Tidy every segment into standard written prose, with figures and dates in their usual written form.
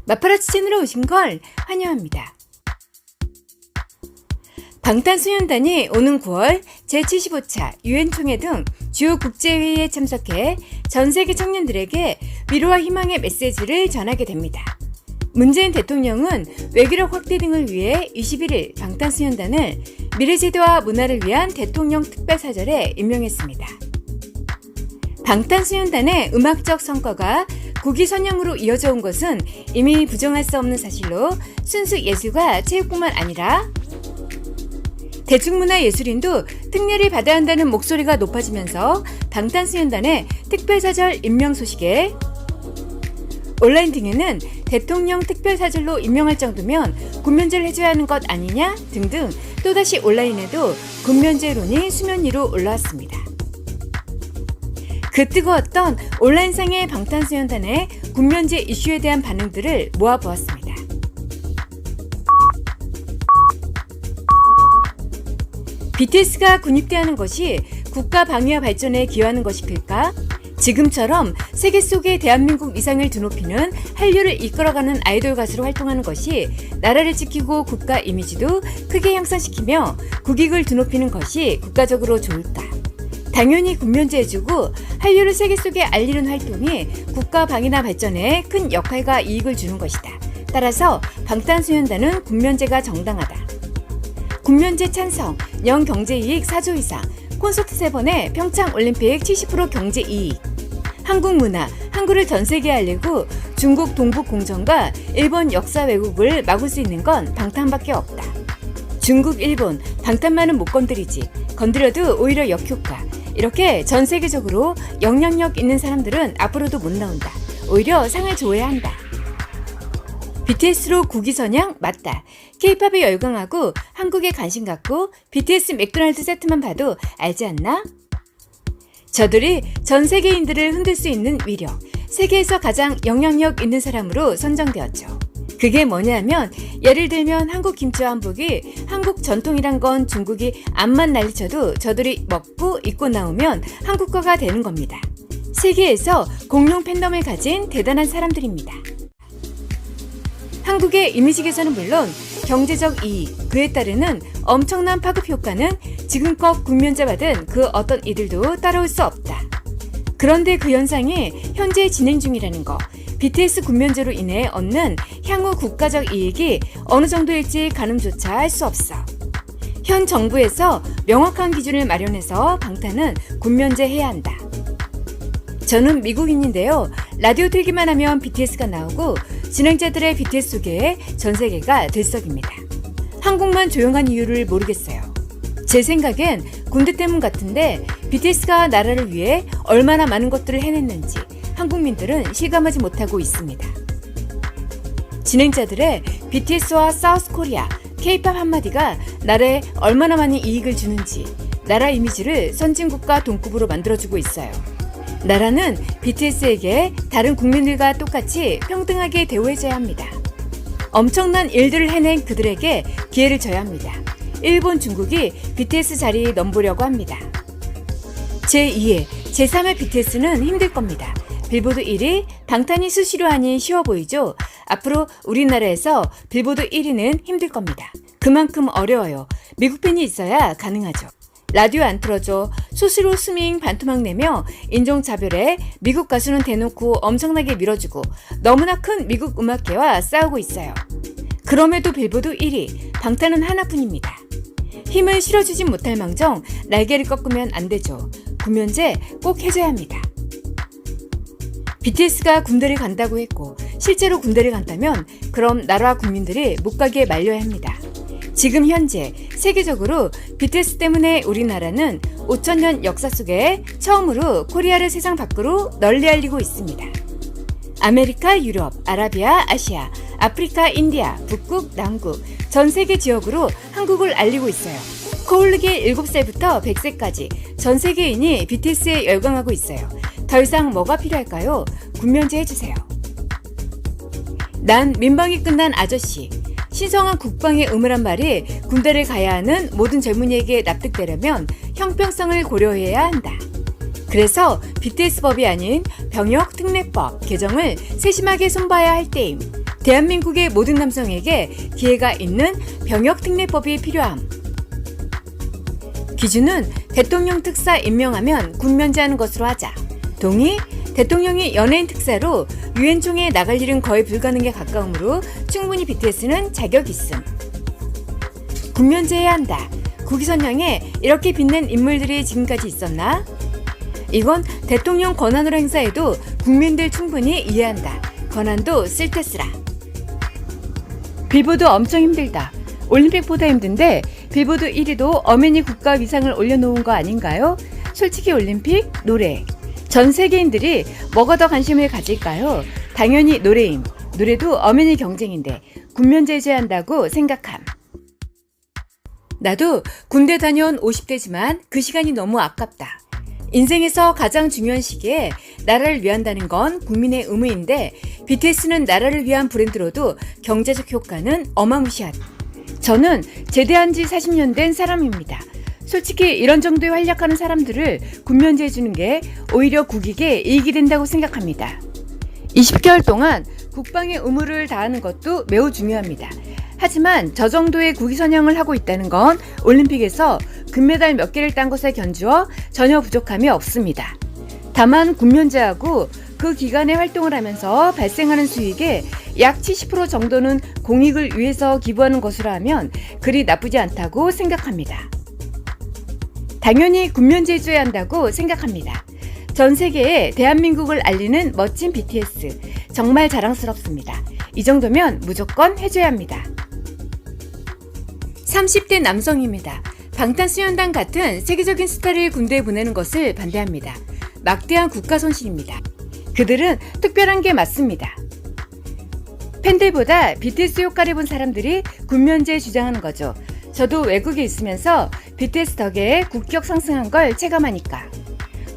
마파라치 채널에 오신 걸 환영합니다. 방탄소년단이 오는 9월 제75차 유엔 총회 등 주요 국제회의에 참석해 전 세계 청년들에게 위로와 희망의 메시지를 전하게 됩니다. 문재인 대통령은 외교력 확대 등을 위해 21일 방탄소년단을 미래세대와 문화를 위한 대통령 특별사절에 임명했습니다. 방탄소년단의 음악적 성과가 국위선양으로 이어져 온 것은 이미 부정할 수 없는 사실로 순수 예술과 체육뿐만 아니라 대중문화예술인도 특례를 받아야 한다는 목소리가 높아지면서 방탄소년단의 특별사절 임명 소식에 온라인 등에는 대통령 특별사절로 임명할 정도면 군면제를 해줘야 하는 것 아니냐 등등 또다시 온라인에도 군면제론이 수면 위로 올라왔습니다. 그 뜨거웠던 온라인상의 방탄소년단의 군면제 이슈에 대한 반응들을 모아보았습니다. BTS가 군입대하는 것이 국가 방위와 발전에 기여하는 것일까? 지금처럼 세계 속에 대한민국 위상을 드높이는 한류를 이끌어가는 아이돌 가수로 활동하는 것이 나라를 지키고 국가 이미지도 크게 향상시키며 국익을 드높이는 것이 국가적으로 좋을까? 당연히 군면제해주고 한류를 세계 속에 알리는 활동이 국가 방위나 발전에 큰 역할과 이익을 주는 것이다. 따라서 방탄소년단은 군면제가 정당하다. 군면제 찬성, 연 경제이익 4조 이상, 콘서트 3번에 평창올림픽 70% 경제이익, 한국 문화, 한글을 전 세계에 알리고 중국 동북 공정과 일본 역사 왜곡을 막을 수 있는 건 방탄밖에 없다. 중국, 일본, 방탄만은 못 건드리지. 건드려도 오히려 역효과. 이렇게 전 세계적으로 영향력 있는 사람들은 앞으로도 못 나온다. 오히려 상을 줘야 한다. BTS로 국위선양? 맞다. K-팝에 열광하고 한국에 관심 갖고 BTS 맥도날드 세트만 봐도 알지 않나? 저들이 전 세계인들을 흔들 수 있는 위력, 세계에서 가장 영향력 있는 사람으로 선정되었죠. 그게 뭐냐면 예를 들면 한국 김치와 한복이 한국 전통이란 건 중국이 암만 난리쳐도 저들이 먹고 입고 나오면 한국화가 되는 겁니다. 세계에서 공룡 팬덤을 가진 대단한 사람들입니다. 한국의 이미지 개선은 물론 경제적 이익, 그에 따르는 엄청난 파급 효과는 지금껏 군면제 받은 그 어떤 이들도 따라올 수 없다. 그런데 그 현상이 현재 진행 중이라는 거, BTS 군면제로 인해 얻는 향후 국가적 이익이 어느 정도일지 가늠조차 할 수 없어. 현 정부에서 명확한 기준을 마련해서 방탄은 군면제해야 한다. 저는 미국인인데요. 라디오 틀기만 하면 BTS가 나오고 진행자들의 BTS 소개에 전 세계가 들썩입니다. 한국만 조용한 이유를 모르겠어요. 제 생각엔 군대 때문 같은데 BTS가 나라를 위해 얼마나 많은 것들을 해냈는지 한국민들은 실감하지 못하고 있습니다. 진행자들의 BTS와 사우스코리아, K-팝 한마디가 나라에 얼마나 많은 이익을 주는지 나라 이미지를 선진국가 동급으로 만들어주고 있어요. 나라는 BTS에게 다른 국민들과 똑같이 평등하게 대우해줘야 합니다. 엄청난 일들을 해낸 그들에게 기회를 줘야 합니다. 일본, 중국이 BTS 자리 넘보려고 합니다. 제2의, 제3의 BTS는 힘들 겁니다. 빌보드 1위, 방탄이 수시로 하니 쉬워 보이죠? 앞으로 우리나라에서 빌보드 1위는 힘들 겁니다. 그만큼 어려워요. 미국 팬이 있어야 가능하죠. 라디오 안 틀어줘, 소스로 스밍 반토막 내며 인종차별에 미국 가수는 대놓고 엄청나게 밀어주고 너무나 큰 미국 음악계와 싸우고 있어요. 그럼에도 빌보드 1위, 방탄은 하나뿐입니다. 힘을 실어주지 못할 망정 날개를 꺾으면 안 되죠. 군면제 꼭 해줘야 합니다. BTS가 군대를 간다고 했고 실제로 군대를 간다면 그럼 나라와 국민들이 못 가게 말려야 합니다. 지금 현재 세계적으로 BTS 때문에 우리나라는 5,000년 역사 속에 처음으로 코리아를 세상 밖으로 널리 알리고 있습니다. 아메리카, 유럽, 아라비아, 아시아, 아프리카, 인디아, 북극, 남극, 전 세계 지역으로 한국을 알리고 있어요. 코올르기 7살부터 100세까지 전 세계인이 BTS에 열광하고 있어요. 더 이상 뭐가 필요할까요? 군면제 해주세요. 난 민방위 끝난 아저씨. 신성한 국방의 의무란 말이 군대를 가야 하는 모든 젊은이에게 납득되려면 형평성을 고려해야 한다. 그래서 BTS법이 아닌 병역특례법 개정을 세심하게 손봐야 할 때임. 대한민국의 모든 남성에게 기회가 있는 병역특례법이 필요함. 기준은 대통령 특사 임명하면 군면제하는 것으로 하자. 동의? 대통령이 연예인 특사로 유엔 총회에 나갈 일은 거의 불가능에 가까우므로 충분히 BTS는 자격 있음. 군면제해야 한다. 국위선양에 이렇게 빛낸 인물들이 지금까지 있었나? 이건 대통령 권한으로 행사해도 국민들 충분히 이해한다. 권한도 쓸 때 쓰라. 빌보드 엄청 힘들다. 올림픽보다 힘든데 빌보드 1위도 엄연히 국가 위상을 올려놓은 거 아닌가요? 솔직히 올림픽, 노래. 전 세계인들이 뭐가 더 관심을 가질까요? 당연히 노래임. 노래도 엄연히 경쟁인데 군면제해줘야 한다고 생각함. 나도 군대 다녀온 50대지만 그 시간이 너무 아깝다. 인생에서 가장 중요한 시기에 나라를 위한다는 건 국민의 의무인데 BTS는 나라를 위한 브랜드로도 경제적 효과는 어마무시하다. 저는 제대한 지 40년 된 사람입니다. 솔직히 이런 정도의 활약하는 사람들을 군면제해주는 게 오히려 국익에 이익이 된다고 생각합니다. 20개월 동안 국방의 의무를 다하는 것도 매우 중요합니다. 하지만 저 정도의 국위선양을 하고 있다는 건 올림픽에서 금메달 몇 개를 딴 것에 견주어 전혀 부족함이 없습니다. 다만 군면제하고 그 기간에 활동을 하면서 발생하는 수익의 약 70% 정도는 공익을 위해서 기부하는 것으로 하면 그리 나쁘지 않다고 생각합니다. 당연히 군면제해줘야 한다고 생각합니다. 전 세계에 대한민국을 알리는 멋진 BTS 정말 자랑스럽습니다. 이 정도면 무조건 해줘야 합니다. 30대 남성입니다. 방탄소년단 같은 세계적인 스타를 군대에 보내는 것을 반대합니다. 막대한 국가 손실입니다. 그들은 특별한 게 맞습니다. 팬들보다 BTS 효과를 본 사람들이 군면제 주장하는 거죠. 저도 외국에 있으면서 BTS 덕에 국격 상승한 걸 체감하니까.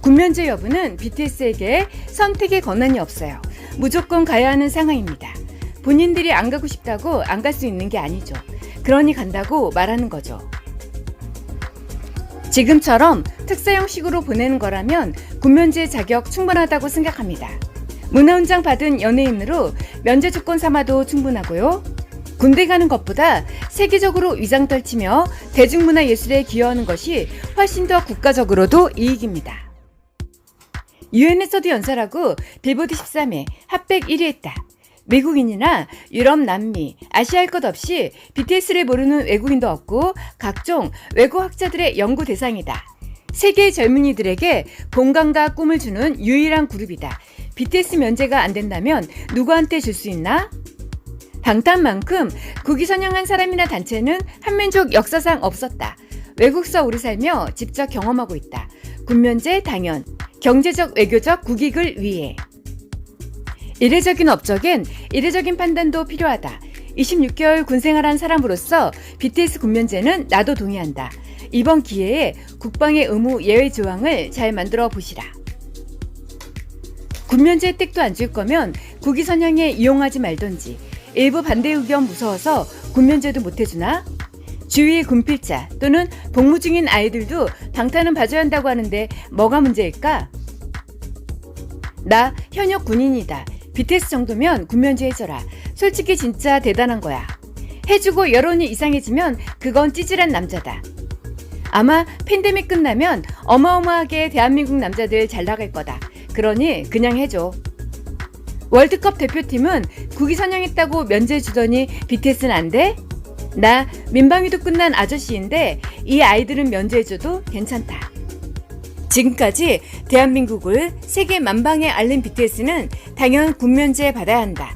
군면제 여부는 BTS에게 선택의 권한이 없어요. 무조건 가야 하는 상황입니다. 본인들이 안 가고 싶다고 안 갈 수 있는 게 아니죠. 그러니 간다고 말하는 거죠. 지금처럼 특사형식으로 보내는 거라면 군면제 자격 충분하다고 생각합니다. 문화훈장 받은 연예인으로 면제 조건 삼아도 충분하고요. 군대 가는 것보다 세계적으로 위상 떨치며 대중문화 예술에 기여하는 것이 훨씬 더 국가적으로도 이익입니다. 유엔에서도 연설하고 빌보드 13회 핫백 1위 했다. 미국인이나 유럽, 남미, 아시아 할 것 없이 BTS를 모르는 외국인도 없고 각종 외국 학자들의 연구 대상이다. 세계 젊은이들에게 공감과 꿈을 주는 유일한 그룹이다. BTS 면제가 안 된다면 누구한테 줄 수 있나? 방탄만큼 국위선양한 사람이나 단체는 한민족 역사상 없었다. 외국서 오래 살며 직접 경험하고 있다. 군면제 당연, 경제적 외교적 국익을 위해. 이례적인 업적엔 이례적인 판단도 필요하다. 26개월 군생활한 사람으로서 BTS 군면제는 나도 동의한다. 이번 기회에 국방의 의무 예외 조항을 잘 만들어 보시라. 군면제 혜택도 안 줄 거면 국위선양에 이용하지 말던지. 일부 반대 의견 무서워서 군면제도 못 해주나? 주위의 군필자 또는 복무 중인 아이들도 방탄은 봐줘야 한다고 하는데 뭐가 문제일까? 나 현역 군인이다. BTS 정도면 군면제 해줘라. 솔직히 진짜 대단한 거야. 해주고 여론이 이상해지면 그건 찌질한 남자다. 아마 팬데믹 끝나면 어마어마하게 대한민국 남자들 잘 나갈 거다. 그러니 그냥 해줘. 월드컵 대표팀은 국위선양했다고 면제 주더니 BTS는 안 돼? 나 민방위도 끝난 아저씨인데 이 아이들은 면제해줘도 괜찮다. 지금까지 대한민국을 세계 만방에 알린 BTS는 당연 군면제 받아야 한다.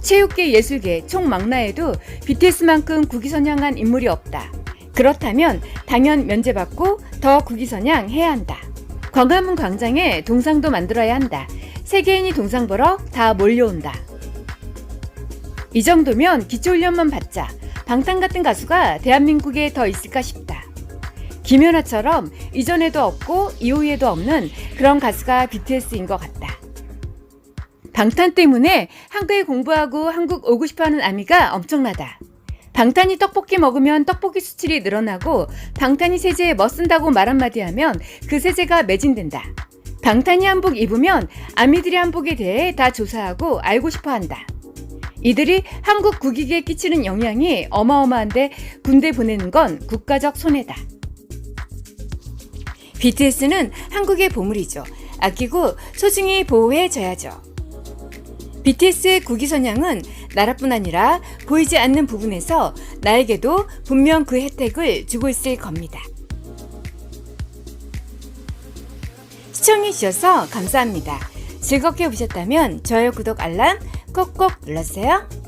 체육계, 예술계, 총망라에도 BTS만큼 국위선양한 인물이 없다. 그렇다면 당연 면제받고 더 국위선양해야 한다. 광화문 광장에 동상도 만들어야 한다. 세계인이 동상 보러 다 몰려온다. 이 정도면 기초훈련만 받자. 방탄 같은 가수가 대한민국에 더 있을까 싶다. 김연아처럼 이전에도 없고 이후에도 없는 그런 가수가 BTS인 것 같다. 방탄 때문에 한국에 공부하고 한국 오고 싶어하는 아미가 엄청나다. 방탄이 떡볶이 먹으면 떡볶이 수출이 늘어나고 방탄이 세제에 뭐 쓴다고 말 한마디 하면 그 세제가 매진된다. 방탄이 한복 입으면 아미들의 한복에 대해 다 조사하고 알고 싶어 한다. 이들이 한국 국익에 끼치는 영향이 어마어마한데 군대 보내는 건 국가적 손해다. BTS는 한국의 보물이죠. 아끼고 소중히 보호해줘야죠. BTS의 국위 선양은 나라뿐 아니라 보이지 않는 부분에서 나에게도 분명 그 혜택을 주고 있을 겁니다. 시청해주셔서 감사합니다. 즐겁게 보셨다면 좋아요, 구독, 알람 꼭꼭 눌러주세요.